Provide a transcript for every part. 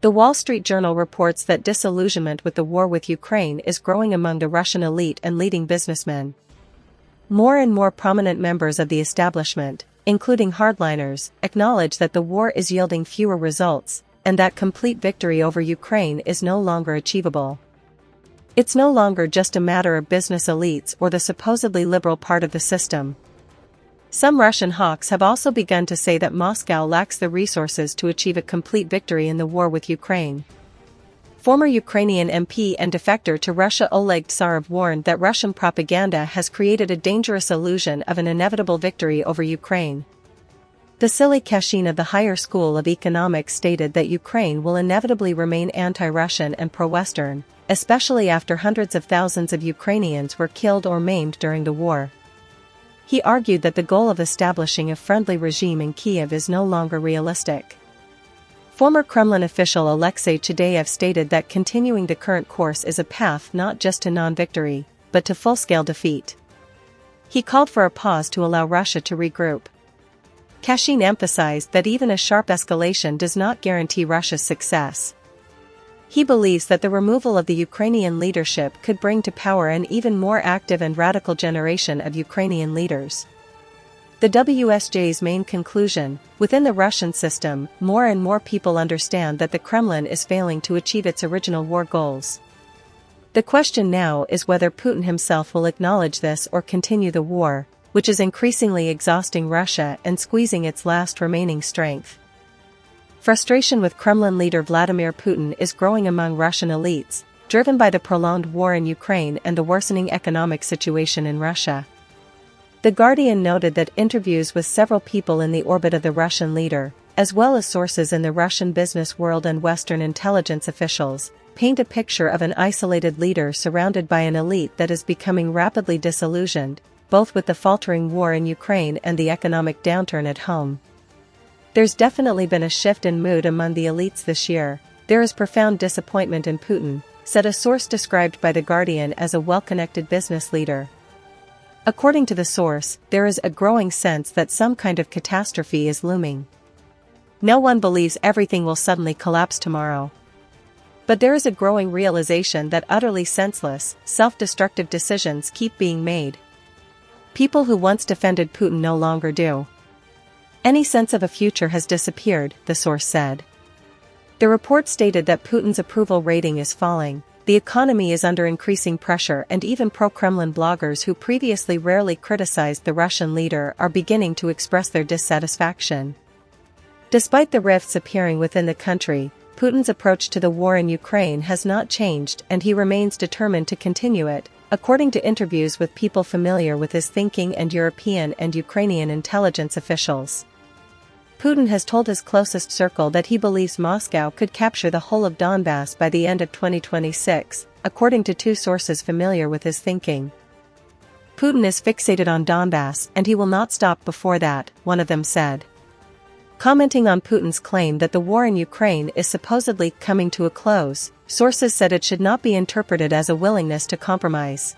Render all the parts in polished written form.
The Wall Street Journal reports that disillusionment with the war with Ukraine is growing among the Russian elite and leading businessmen. More and more prominent members of the establishment, including hardliners, acknowledge that the war is yielding fewer results, and that complete victory over Ukraine is no longer achievable. It's no longer just a matter of business elites or the supposedly liberal part of the system. Some Russian hawks have also begun to say that Moscow lacks the resources to achieve a complete victory in the war with Ukraine. Former Ukrainian MP and defector to Russia Oleg Tsarev warned that Russian propaganda has created a dangerous illusion of an inevitable victory over Ukraine. Vasily Kashin of the Higher School of Economics stated that Ukraine will inevitably remain anti-Russian and pro-Western, especially after hundreds of thousands of Ukrainians were killed or maimed during the war. He argued that the goal of establishing a friendly regime in Kyiv is no longer realistic. Former Kremlin official Alexei Chadayev stated that continuing the current course is a path not just to non-victory, but to full-scale defeat. He called for a pause to allow Russia to regroup. Kashin emphasized that even a sharp escalation does not guarantee Russia's success. He believes that the removal of the Ukrainian leadership could bring to power an even more active and radical generation of Ukrainian leaders. The WSJ's main conclusion: within the Russian system, more and more people understand that the Kremlin is failing to achieve its original war goals. The question now is whether Putin himself will acknowledge this or continue the war, which is increasingly exhausting Russia and squeezing its last remaining strength. Frustration with Kremlin leader Vladimir Putin is growing among Russian elites, driven by the prolonged war in Ukraine and the worsening economic situation in Russia. The Guardian noted that interviews with several people in the orbit of the Russian leader, as well as sources in the Russian business world and Western intelligence officials, paint a picture of an isolated leader surrounded by an elite that is becoming rapidly disillusioned, both with the faltering war in Ukraine and the economic downturn at home. There's definitely been a shift in mood among the elites this year. There is profound disappointment in Putin, said a source described by The Guardian as a well-connected business leader. According to the source, there is a growing sense that some kind of catastrophe is looming. No one believes everything will suddenly collapse tomorrow. But there is a growing realization that utterly senseless, self-destructive decisions keep being made. People who once defended Putin no longer do. Any sense of a future has disappeared, the source said. The report stated that Putin's approval rating is falling, the economy is under increasing pressure, and even pro-Kremlin bloggers who previously rarely criticized the Russian leader are beginning to express their dissatisfaction. Despite the rifts appearing within the country, Putin's approach to the war in Ukraine has not changed, and he remains determined to continue it, according to interviews with people familiar with his thinking and European and Ukrainian intelligence officials. Putin has told his closest circle that he believes Moscow could capture the whole of Donbass by the end of 2026, according to two sources familiar with his thinking. Putin is fixated on Donbass and he will not stop before that, one of them said. Commenting on Putin's claim that the war in Ukraine is supposedly coming to a close, sources said it should not be interpreted as a willingness to compromise.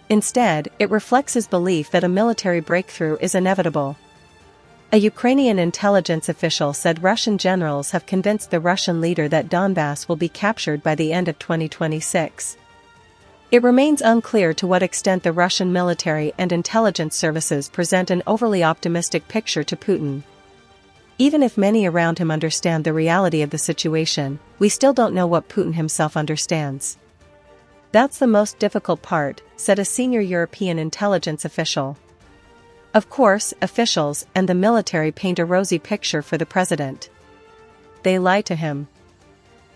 Instead, it reflects his belief that a military breakthrough is inevitable. A Ukrainian intelligence official said Russian generals have convinced the Russian leader that Donbass will be captured by the end of 2026. It remains unclear to what extent the Russian military and intelligence services present an overly optimistic picture to Putin. Even if many around him understand the reality of the situation, we still don't know what Putin himself understands. That's the most difficult part, said a senior European intelligence official. Of course, officials and the military paint a rosy picture for the president. They lie to him.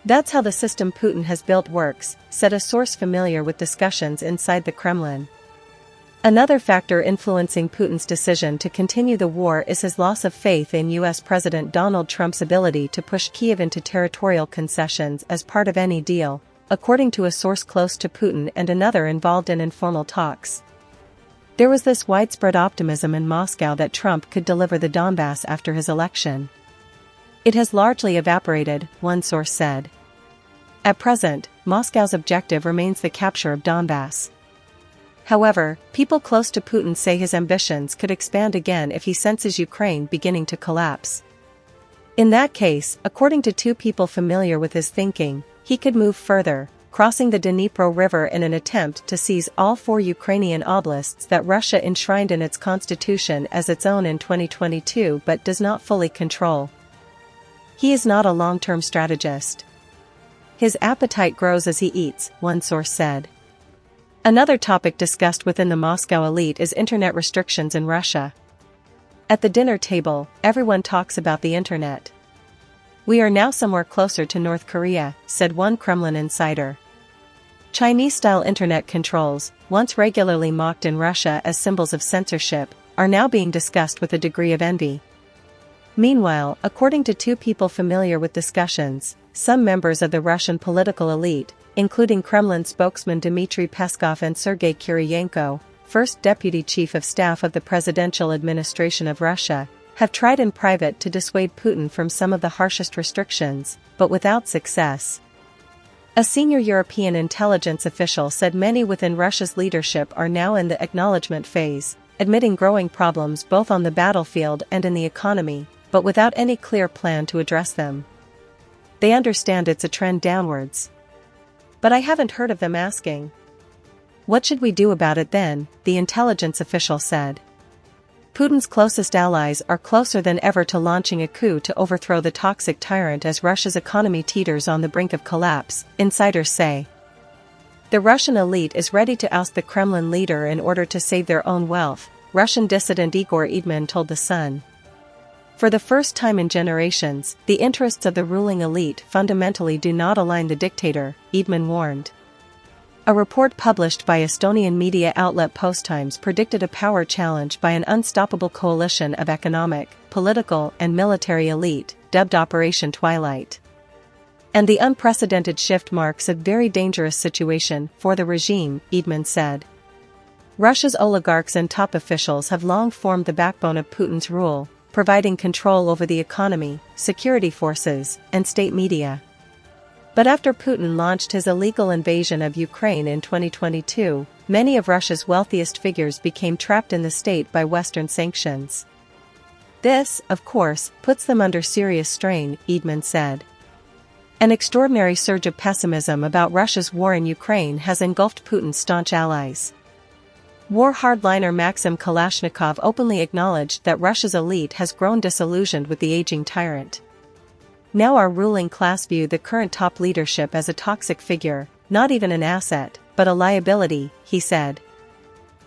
That's how the system Putin has built works, said a source familiar with discussions inside the Kremlin. Another factor influencing Putin's decision to continue the war is his loss of faith in U.S. President Donald Trump's ability to push Kyiv into territorial concessions as part of any deal, according to a source close to Putin and another involved in informal talks. There was this widespread optimism in Moscow that Trump could deliver the Donbass after his election. It has largely evaporated, one source said. At present, Moscow's objective remains the capture of Donbass. However, people close to Putin say his ambitions could expand again if he senses Ukraine beginning to collapse. In that case, according to two people familiar with his thinking, he could move further, crossing the Dnipro River in an attempt to seize all 4 Ukrainian oblasts that Russia enshrined in its constitution as its own in 2022 but does not fully control. He is not a long-term strategist. His appetite grows as he eats, one source said. Another topic discussed within the Moscow elite is internet restrictions in Russia. At the dinner table, everyone talks about the internet. We are now somewhere closer to North Korea, said one Kremlin insider. Chinese-style internet controls, once regularly mocked in Russia as symbols of censorship, are now being discussed with a degree of envy. Meanwhile, according to two people familiar with discussions, some members of the Russian political elite, including Kremlin spokesman Dmitry Peskov and Sergei Kiriyenko, first deputy chief of staff of the presidential administration of Russia, have tried in private to dissuade Putin from some of the harshest restrictions, but without success. A senior European intelligence official said many within Russia's leadership are now in the acknowledgement phase, admitting growing problems both on the battlefield and in the economy, but without any clear plan to address them. They understand it's a trend downwards. But I haven't heard of them asking. What should we do about it then, the intelligence official said. Putin's closest allies are closer than ever to launching a coup to overthrow the toxic tyrant as Russia's economy teeters on the brink of collapse, insiders say. The Russian elite is ready to oust the Kremlin leader in order to save their own wealth, Russian dissident Igor Eidman told The Sun. For the first time in generations, the interests of the ruling elite fundamentally do not align the dictator, Eidman warned. A report published by Estonian media outlet Postimes predicted a power challenge by an unstoppable coalition of economic, political and military elite, dubbed Operation Twilight. And the unprecedented shift marks a very dangerous situation for the regime, Eidman said. Russia's oligarchs and top officials have long formed the backbone of Putin's rule, providing control over the economy, security forces, and state media. But after Putin launched his illegal invasion of Ukraine in 2022, many of Russia's wealthiest figures became trapped in the state by Western sanctions. This, of course, puts them under serious strain, Eidman said. An extraordinary surge of pessimism about Russia's war in Ukraine has engulfed Putin's staunch allies. War hardliner Maxim Kalashnikov openly acknowledged that Russia's elite has grown disillusioned with the aging tyrant. Now our ruling class view the current top leadership as a toxic figure, not even an asset, but a liability, he said.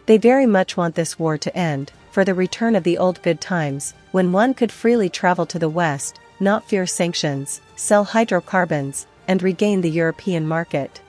They very much want this war to end, for the return of the old good times, when one could freely travel to the West, not fear sanctions, sell hydrocarbons, and regain the European market.